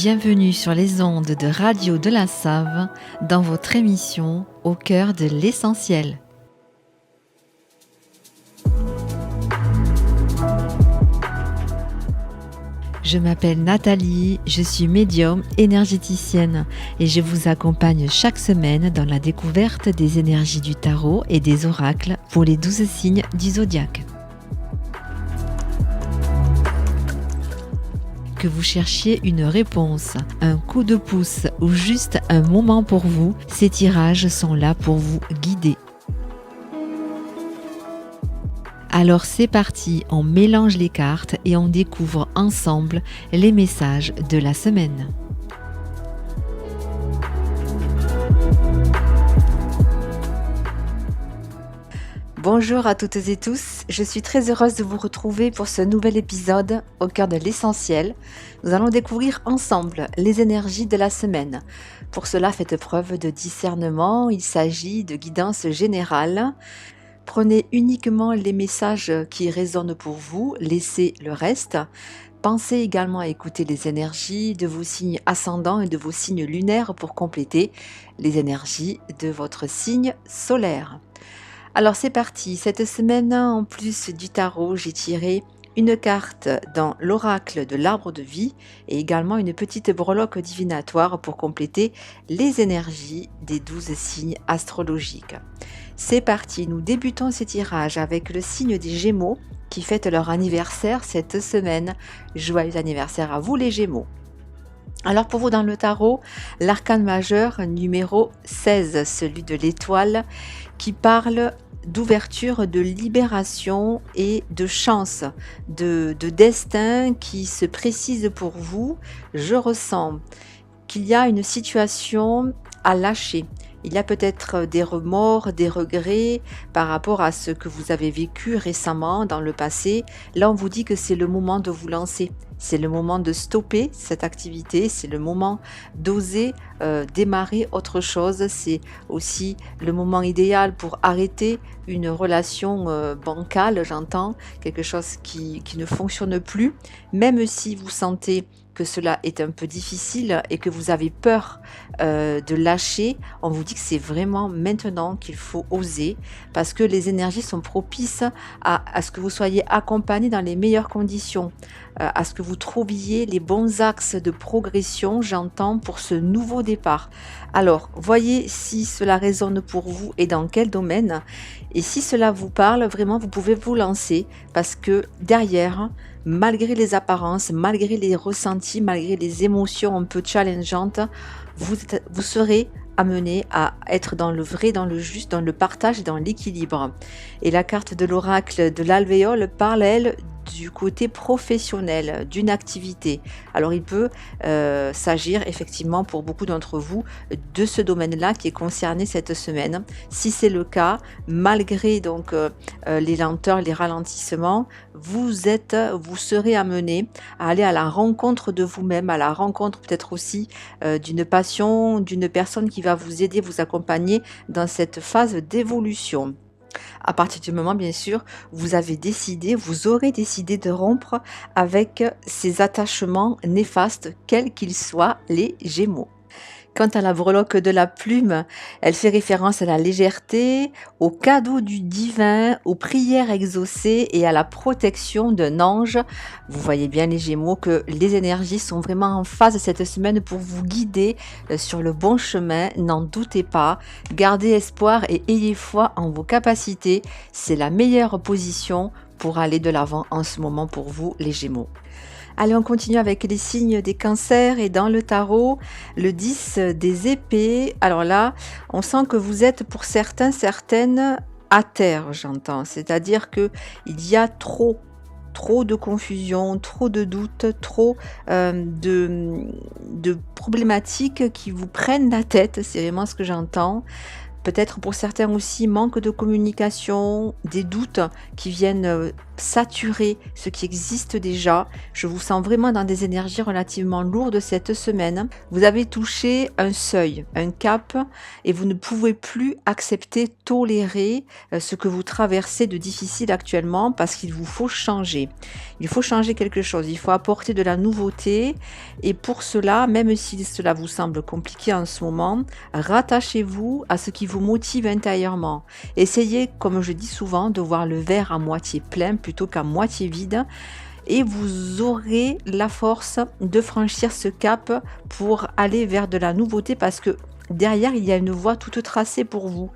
Bienvenue sur les ondes de Radio de la Save dans votre émission Au cœur de l'essentiel. Je m'appelle Nathalie, je suis médium énergéticienne et je vous accompagne chaque semaine dans la découverte des énergies du tarot et des oracles pour les 12 signes du zodiaque. Que vous cherchiez une réponse, un coup de pouce ou juste un moment pour vous, ces tirages sont là pour vous guider. Alors c'est parti, on mélange les cartes et on découvre ensemble les messages de la semaine. Bonjour à toutes et tous, je suis très heureuse de vous retrouver pour ce nouvel épisode au cœur de l'essentiel. Nous allons découvrir ensemble les énergies de la semaine. Pour cela, faites preuve de discernement, il s'agit de guidance générale. Prenez uniquement les messages qui résonnent pour vous, laissez le reste. Pensez également à écouter les énergies de vos signes ascendants et de vos signes lunaires pour compléter les énergies de votre signe solaire. Alors c'est parti, cette semaine en plus du tarot, j'ai tiré une carte dans l'oracle de l'arbre de vie et également une petite breloque divinatoire pour compléter les énergies des 12 signes astrologiques. C'est parti, nous débutons ces tirages avec le signe des Gémeaux qui fête leur anniversaire cette semaine. Joyeux anniversaire à vous les Gémeaux. Alors pour vous dans le tarot, l'arcane majeur numéro 16, celui de l'étoile, qui parle d'ouverture, de libération et de chance, de destin qui se précise pour vous. Je ressens qu'il y a une situation à lâcher. Il y a peut-être des remords, des regrets par rapport à ce que vous avez vécu récemment dans le passé. Là, on vous dit que c'est le moment de vous lancer. C'est le moment de stopper cette activité, c'est le moment d'oser démarrer autre chose. C'est aussi le moment idéal pour arrêter une relation bancale, j'entends, quelque chose qui ne fonctionne plus. Même si vous sentez que cela est un peu difficile et que vous avez peur de lâcher, on vous dit que c'est vraiment maintenant qu'il faut oser parce que les énergies sont propices à ce que vous soyez accompagné dans les meilleures conditions, à ce que vous trouviez les bons axes de progression, j'entends, pour ce nouveau départ. Alors, voyez si cela résonne pour vous et dans quel domaine. Et si cela vous parle, vraiment, vous pouvez vous lancer parce que derrière, malgré les apparences, malgré les ressentis, malgré les émotions un peu challengeantes, vous serez amené à être dans le vrai, dans le juste, dans le partage et dans l'équilibre. Et la carte de l'oracle de l'alvéole parle, elle, du côté professionnel d'une activité. Alors il peut s'agir effectivement pour beaucoup d'entre vous de ce domaine-là qui est concerné cette semaine. Si c'est le cas, malgré donc les lenteurs, les ralentissements, vous serez amené à aller à la rencontre de vous-même, à la rencontre peut-être aussi d'une passion, d'une personne qui va vous aider, vous accompagner dans cette phase d'évolution. À partir du moment, bien sûr, vous aurez décidé de rompre avec ces attachements néfastes, quels qu'ils soient, les Gémeaux. Quant à la breloque de la plume, elle fait référence à la légèreté, au cadeau du divin, aux prières exaucées et à la protection d'un ange. Vous voyez bien les Gémeaux que les énergies sont vraiment en phase cette semaine pour vous guider sur le bon chemin. N'en doutez pas, gardez espoir et ayez foi en vos capacités. C'est la meilleure position pour aller de l'avant en ce moment pour vous les Gémeaux. Allez, on continue avec les signes des cancers et dans le tarot, le 10 des épées. Alors là, on sent que vous êtes pour certaines à terre, j'entends. C'est-à-dire qu'il y a trop de confusion, trop de doutes, trop de problématiques qui vous prennent la tête. C'est vraiment ce que j'entends. Peut-être pour certains aussi, manque de communication, des doutes qui viennent saturer ce qui existe déjà. Je vous sens vraiment dans des énergies relativement lourdes cette semaine. Vous avez touché un seuil, un cap, et vous ne pouvez plus accepter, tolérer ce que vous traversez de difficile actuellement parce qu'il vous faut changer. Il faut changer quelque chose, il faut apporter de la nouveauté et pour cela, même si cela vous semble compliqué en ce moment, rattachez-vous à ce qui vous motive intérieurement. Essayez, comme je dis souvent, de voir le verre à moitié plein plutôt qu'à moitié vide et vous aurez la force de franchir ce cap pour aller vers de la nouveauté parce que derrière, il y a une voie toute tracée pour vous.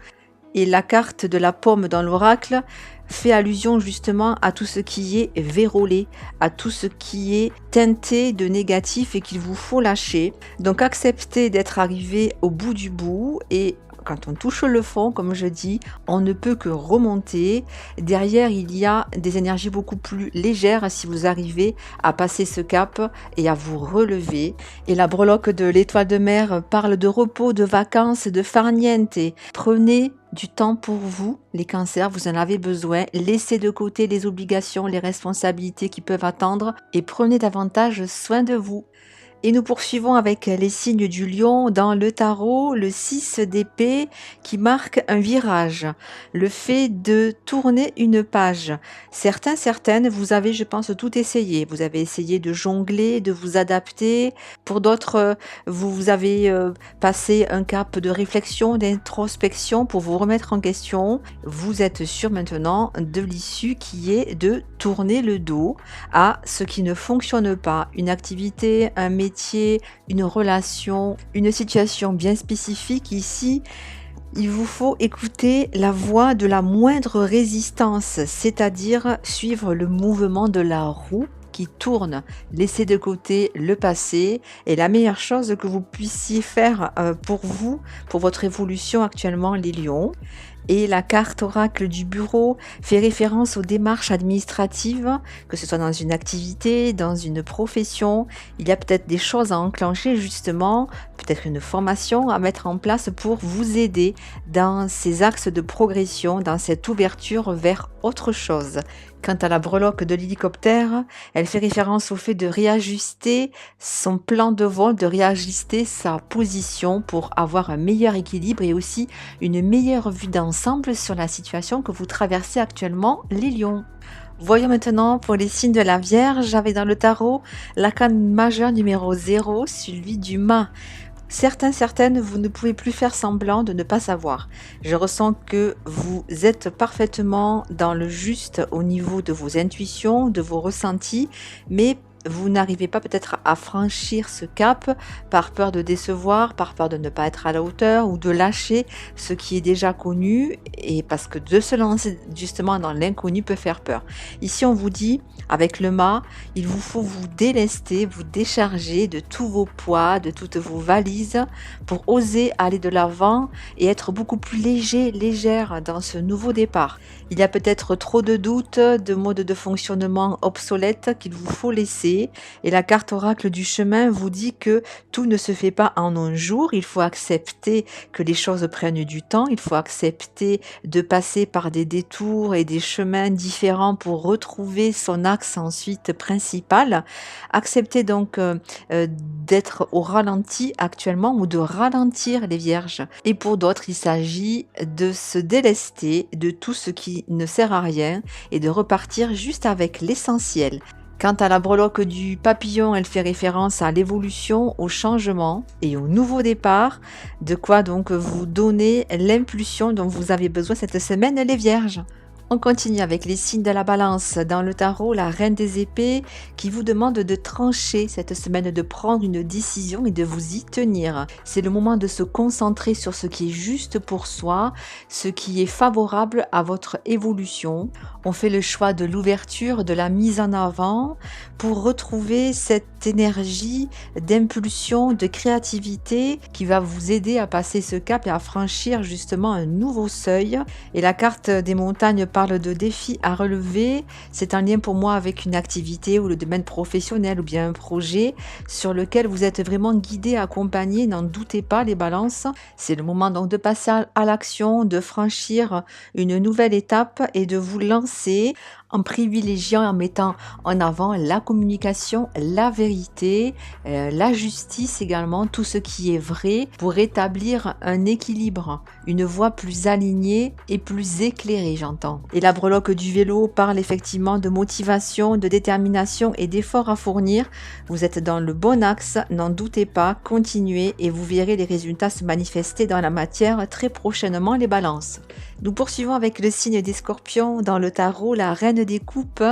Et la carte de la pomme dans l'oracle fait allusion justement à tout ce qui est vérolé, à tout ce qui est teinté de négatif et qu'il vous faut lâcher. Donc acceptez d'être arrivé au bout du bout et quand on touche le fond, comme je dis, on ne peut que remonter. Derrière, il y a des énergies beaucoup plus légères si vous arrivez à passer ce cap et à vous relever. Et la breloque de l'étoile de mer parle de repos, de vacances, de farniente. Prenez du temps pour vous, les cancers, vous en avez besoin. Laissez de côté les obligations, les responsabilités qui peuvent attendre et prenez davantage soin de vous. Et nous poursuivons avec les signes du lion dans le tarot, le 6 d'épée qui marque un virage, le fait de tourner une page. Certaines, vous avez, je pense, tout essayé. Vous avez essayé de jongler, de vous adapter. Pour d'autres, vous avez passé un cap de réflexion, d'introspection pour vous remettre en question. Vous êtes sûr maintenant de l'issue qui est de tourner le dos à ce qui ne fonctionne pas. Une activité, un métier, une relation, une situation bien spécifique. Ici, il vous faut écouter la voix de la moindre résistance, c'est-à-dire suivre le mouvement de la roue qui tourne, laisser de côté le passé et la meilleure chose que vous puissiez faire pour vous, pour votre évolution actuellement, les lions. Et la carte oracle du bureau fait référence aux démarches administratives, que ce soit dans une activité, dans une profession. Il y a peut-être des choses à enclencher justement, peut-être une formation à mettre en place pour vous aider dans ces axes de progression, dans cette ouverture vers autre chose. Quant à la breloque de l'hélicoptère, elle fait référence au fait de réajuster son plan de vol, de réajuster sa position pour avoir un meilleur équilibre et aussi une meilleure vue d'ensemble sur la situation que vous traversez actuellement, les lions. Voyons maintenant pour les signes de la Vierge, avec dans le tarot l'arcane majeur numéro 0, celui du mât. Certaines, vous ne pouvez plus faire semblant de ne pas savoir. Je ressens que vous êtes parfaitement dans le juste au niveau de vos intuitions, de vos ressentis, mais vous n'arrivez pas peut-être à franchir ce cap par peur de décevoir, par peur de ne pas être à la hauteur ou de lâcher ce qui est déjà connu et parce que de se lancer justement dans l'inconnu peut faire peur. Ici, on vous dit, avec le mât, il vous faut vous délester, vous décharger de tous vos poids, de toutes vos valises pour oser aller de l'avant et être beaucoup plus léger, légère dans ce nouveau départ. Il y a peut-être trop de doutes, de modes de fonctionnement obsolètes qu'il vous faut laisser. Et la carte oracle du chemin vous dit que tout ne se fait pas en un jour. Il faut accepter que les choses prennent du temps. Il faut accepter de passer par des détours et des chemins différents pour retrouver son axe ensuite principal. Acceptez donc d'être au ralenti actuellement ou de ralentir les vierges. Et pour d'autres, il s'agit de se délester de tout ce qui ne sert à rien et de repartir juste avec l'essentiel. Quant à la breloque du papillon, elle fait référence à l'évolution, au changement et au nouveau départ, de quoi donc vous donner l'impulsion dont vous avez besoin cette semaine, les vierges. On continue avec les signes de la balance. Dans le tarot, la reine des épées qui vous demande de trancher cette semaine, de prendre une décision et de vous y tenir. C'est le moment de se concentrer sur ce qui est juste pour soi, ce qui est favorable à votre évolution. On fait le choix de l'ouverture, de la mise en avant pour retrouver cette énergie d'impulsion, de créativité qui va vous aider à passer ce cap et à franchir justement un nouveau seuil. Et la carte des montagnes parle de défis à relever, c'est un lien pour moi avec une activité ou le domaine professionnel ou bien un projet sur lequel vous êtes vraiment guidé, accompagné. N'en doutez pas, les balances. C'est le moment donc de passer à l'action, de franchir une nouvelle étape et de vous lancer en privilégiant, en mettant en avant la communication, la vérité, la justice également, tout ce qui est vrai pour établir un équilibre, une voie plus alignée et plus éclairée, j'entends. Et la breloque du vélo parle effectivement de motivation, de détermination et d'efforts à fournir. Vous êtes dans le bon axe, n'en doutez pas, continuez et vous verrez les résultats se manifester dans la matière très prochainement, les balances. Nous poursuivons avec le signe des Scorpions dans le tarot, la reine des coupes,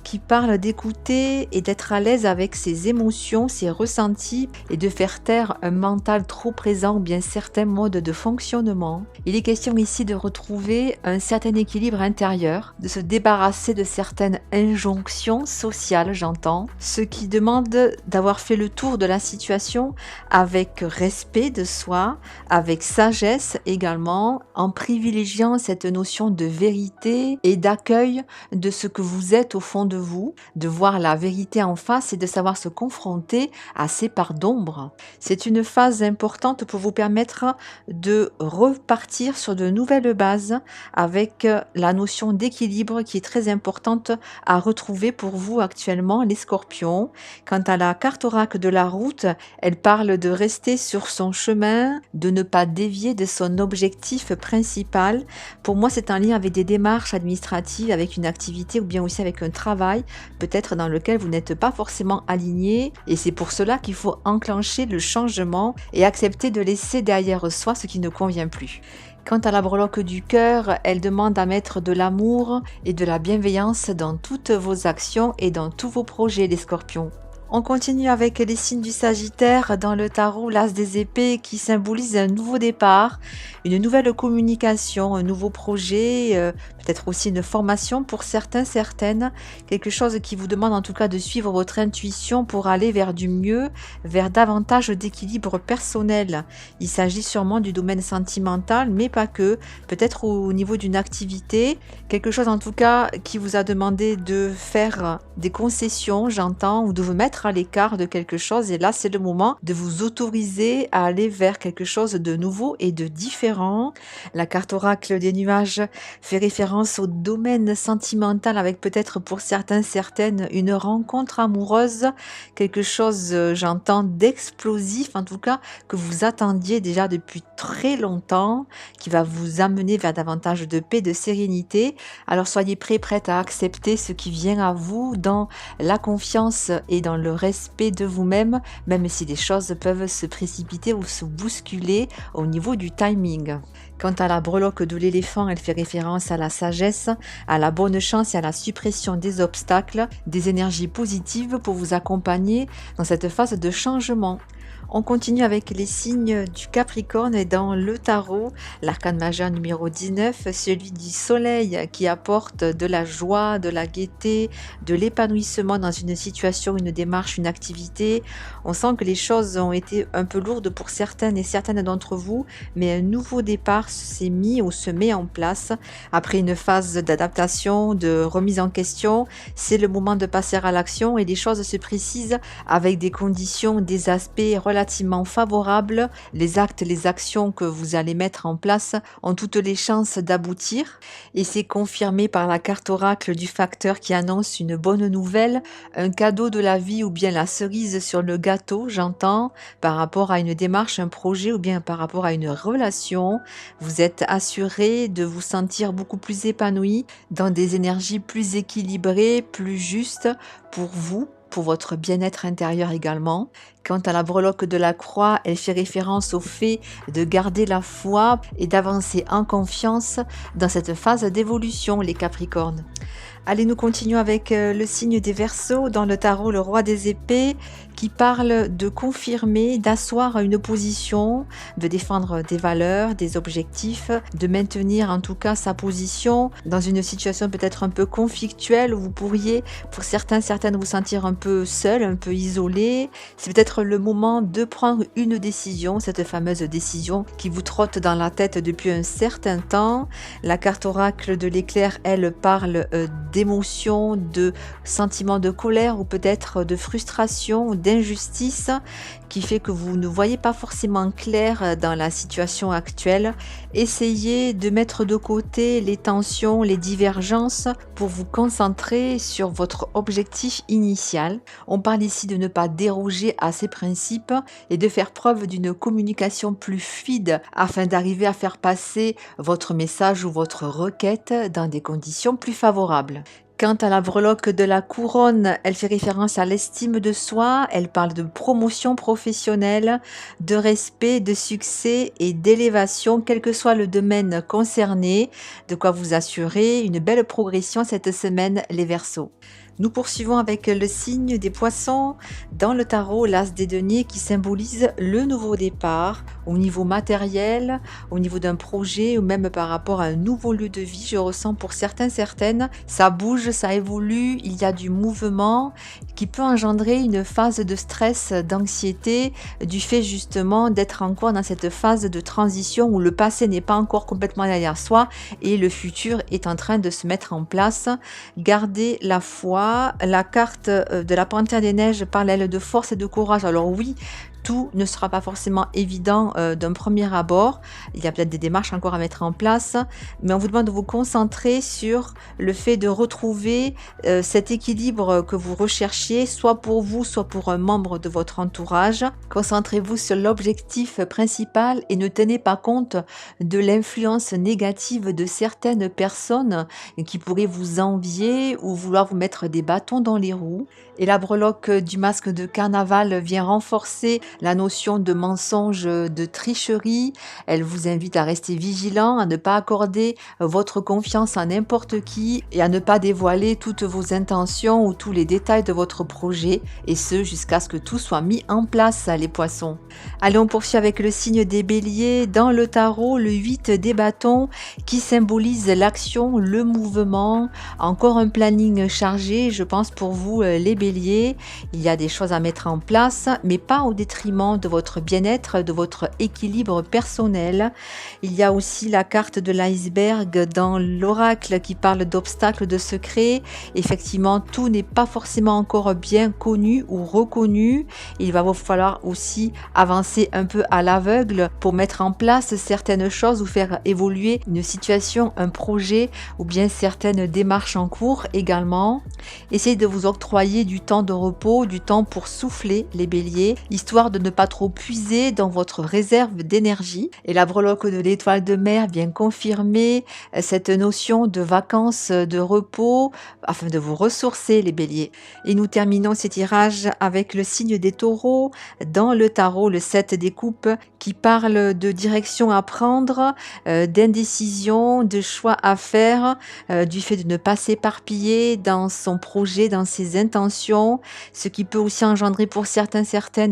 qui parle d'écouter et d'être à l'aise avec ses émotions, ses ressentis et de faire taire un mental trop présent ou bien certains modes de fonctionnement. Il est question ici de retrouver un certain équilibre intérieur, de se débarrasser de certaines injonctions sociales, j'entends, ce qui demande d'avoir fait le tour de la situation avec respect de soi, avec sagesse également, en privilégiant cette notion de vérité et d'accueil de ce que vous êtes au fond de vous, de voir la vérité en face et de savoir se confronter à ces parts d'ombre. C'est une phase importante pour vous permettre de repartir sur de nouvelles bases avec la notion d'équilibre qui est très importante à retrouver pour vous actuellement, les Scorpions. Quant à la carte oracle de la route, elle parle de rester sur son chemin, de ne pas dévier de son objectif principal. Pour moi, c'est un lien avec des démarches administratives, avec une activité ou bien aussi avec un travail, peut-être dans lequel vous n'êtes pas forcément aligné. Et c'est pour cela qu'il faut enclencher le changement et accepter de laisser derrière soi ce qui ne convient plus. Quant à la breloque du cœur, elle demande à mettre de l'amour et de la bienveillance dans toutes vos actions et dans tous vos projets, les Scorpions. On continue avec les signes du Sagittaire dans le tarot, l'As des épées qui symbolise un nouveau départ, une nouvelle communication, un nouveau projet, peut-être aussi une formation pour certains, certaines, quelque chose qui vous demande en tout cas de suivre votre intuition pour aller vers du mieux, vers davantage d'équilibre personnel. Il s'agit sûrement du domaine sentimental, mais pas que, peut-être au niveau d'une activité, quelque chose en tout cas qui vous a demandé de faire des concessions, j'entends, ou de vous mettre à l'écart de quelque chose, et là c'est le moment de vous autoriser à aller vers quelque chose de nouveau et de différent. La carte oracle des nuages fait référence au domaine sentimental avec peut-être pour certains, certaines, une rencontre amoureuse, quelque chose, j'entends, d'explosif, en tout cas que vous attendiez déjà depuis très longtemps, qui va vous amener vers davantage de paix, de sérénité. Alors soyez prêts, prêtes à accepter ce qui vient à vous dans la confiance et dans le respect de vous-même, même si les choses peuvent se précipiter ou se bousculer au niveau du timing. Quant à la breloque de l'éléphant, elle fait référence à la sagesse, à la bonne chance et à la suppression des obstacles, des énergies positives pour vous accompagner dans cette phase de changement. On continue avec les signes du Capricorne et dans le tarot, l'arcane majeur numéro 19, celui du soleil qui apporte de la joie, de la gaieté, de l'épanouissement dans une situation, une démarche, une activité. On sent que les choses ont été un peu lourdes pour certaines et certaines d'entre vous, mais un nouveau départ s'est mis ou se met en place. Après une phase d'adaptation, de remise en question, c'est le moment de passer à l'action et les choses se précisent avec des conditions, des aspects relativement favorables. Les actes, les actions que vous allez mettre en place ont toutes les chances d'aboutir et c'est confirmé par la carte oracle du facteur qui annonce une bonne nouvelle, un cadeau de la vie ou bien la cerise sur le gâteau, j'entends, par rapport à une démarche, un projet ou bien par rapport à une relation. Vous êtes assuré de vous sentir beaucoup plus épanoui dans des énergies plus équilibrées, plus justes pour vous, pour votre bien-être intérieur également. Quant à la breloque de la croix, elle fait référence au fait de garder la foi et d'avancer en confiance dans cette phase d'évolution, les Capricornes. Allez, nous continuons avec le signe des Verseaux dans le tarot, le roi des épées, qui parle de confirmer, d'asseoir une position, de défendre des valeurs, des objectifs, de maintenir en tout cas sa position dans une situation peut-être un peu conflictuelle où vous pourriez, pour certaines, vous sentir un peu seul, un peu isolé. C'est peut-être le moment de prendre une décision, cette fameuse décision qui vous trotte dans la tête depuis un certain temps. La carte oracle de l'éclair, elle, parle d'émotions, de sentiments de colère ou peut-être de frustration, d'injustice qui fait que vous ne voyez pas forcément clair dans la situation actuelle. Essayez de mettre de côté les tensions, les divergences pour vous concentrer sur votre objectif initial. On parle ici de ne pas déroger à ces principes et de faire preuve d'une communication plus fluide afin d'arriver à faire passer votre message ou votre requête dans des conditions plus favorables. Quant à la breloque de la couronne, elle fait référence à l'estime de soi, elle parle de promotion professionnelle, de respect, de succès et d'élévation, quel que soit le domaine concerné, de quoi vous assurer une belle progression cette semaine, les Verseaux. Nous poursuivons avec le signe des Poissons dans le tarot, l'As des deniers qui symbolise le nouveau départ au niveau matériel, au niveau d'un projet ou même par rapport à un nouveau lieu de vie. Je ressens pour certaines, ça bouge, ça évolue, il y a du mouvement qui peut engendrer une phase de stress, d'anxiété du fait justement d'être encore dans cette phase de transition où le passé n'est pas encore complètement derrière soi et le futur est en train de se mettre en place. Gardez la foi. La carte de la panthère des neiges parle elle de force et de courage. Alors oui, tout ne sera pas forcément évident d'un premier abord. Il y a peut-être des démarches encore à mettre en place, mais on vous demande de vous concentrer sur le fait de retrouver cet équilibre que vous recherchiez, soit pour vous, soit pour un membre de votre entourage. Concentrez-vous sur l'objectif principal et ne tenez pas compte de l'influence négative de certaines personnes qui pourraient vous envier ou vouloir vous mettre des bâtons dans les roues. Et la breloque du masque de carnaval vient renforcer la notion de mensonge, de tricherie. Elle vous invite à rester vigilant, à ne pas accorder votre confiance à n'importe qui et à ne pas dévoiler toutes vos intentions ou tous les détails de votre projet, et ce jusqu'à ce que tout soit mis en place, les poissons. Allez, on poursuit avec le signe des béliers. Dans le tarot, le 8 des bâtons qui symbolise l'action, le mouvement. Encore un planning chargé, je pense, pour vous, les béliers. Il y a des choses à mettre en place, mais pas au détriment de votre bien-être, de votre équilibre personnel. Il y a aussi la carte de l'iceberg dans l'oracle qui parle d'obstacles, de secrets. Effectivement, tout n'est pas forcément encore bien connu ou reconnu. Il va vous falloir aussi avancer un peu à l'aveugle pour mettre en place certaines choses ou faire évoluer une situation, un projet ou bien certaines démarches en cours également. Essayez de vous octroyer du temps de repos, du temps pour souffler, les béliers, histoire de ne pas trop puiser dans votre réserve d'énergie. Et la breloque de l'étoile de mer vient confirmer cette notion de vacances, de repos, afin de vous ressourcer, les béliers. Et nous terminons ces tirages avec le signe des taureaux dans le tarot, le 7 des coupes, qui parle de direction à prendre, d'indécision, de choix à faire, du fait de ne pas s'éparpiller dans son projet, dans ses intentions, ce qui peut aussi engendrer pour certaines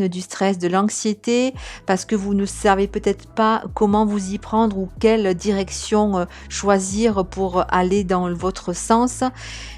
du stress, de l'anxiété, parce que vous ne savez peut-être pas comment vous y prendre ou quelle direction choisir pour aller dans votre sens.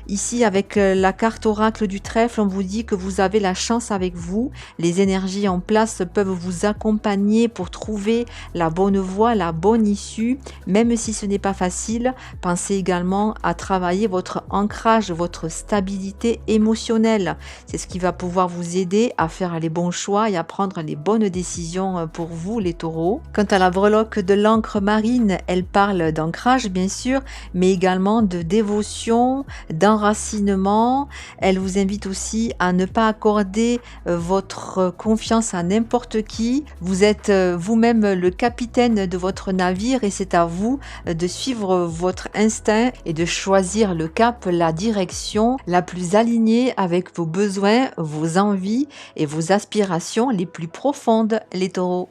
Ici, avec la carte oracle du trèfle, on vous dit que vous avez la chance avec vous. Les énergies en place peuvent vous accompagner pour trouver la bonne voie, la bonne issue. Même si ce n'est pas facile, pensez également à travailler votre ancrage, votre stabilité émotionnelle. C'est ce qui va pouvoir vous aider à faire les bons choix et à prendre les bonnes décisions pour vous, les taureaux. Quant à la breloque de l'encre marine, elle parle d'ancrage, bien sûr, mais également de dévotion, d'enracinement. Elle vous invite aussi à ne pas accorder votre confiance à n'importe qui. Vous êtes vous-même le capitaine de votre navire et c'est à vous de suivre votre instinct et de choisir le cap, la direction la plus alignée avec vos besoins, vos envies et vos aspirations les plus profondes, les taureaux.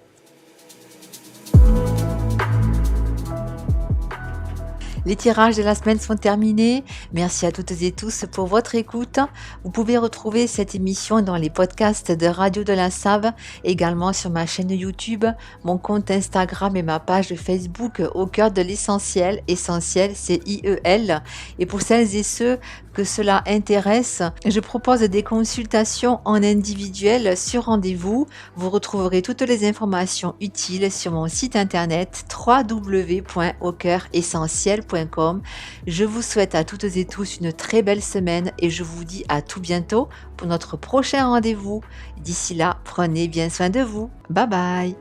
Les tirages de la semaine sont terminés. Merci à toutes et tous pour votre écoute. Vous pouvez retrouver cette émission dans les podcasts de Radio de la Save, également sur ma chaîne YouTube, mon compte Instagram et ma page Facebook Au cœur de l'essentiel. Essentiel, c'est IEL. Et pour celles et ceux que cela intéresse, je propose des consultations en individuel sur rendez-vous. Vous retrouverez toutes les informations utiles sur mon site internet www.aucoeuressentiel.com. Je vous souhaite à toutes et tous une très belle semaine et je vous dis à tout bientôt pour notre prochain rendez-vous. D'ici là, prenez bien soin de vous. Bye bye.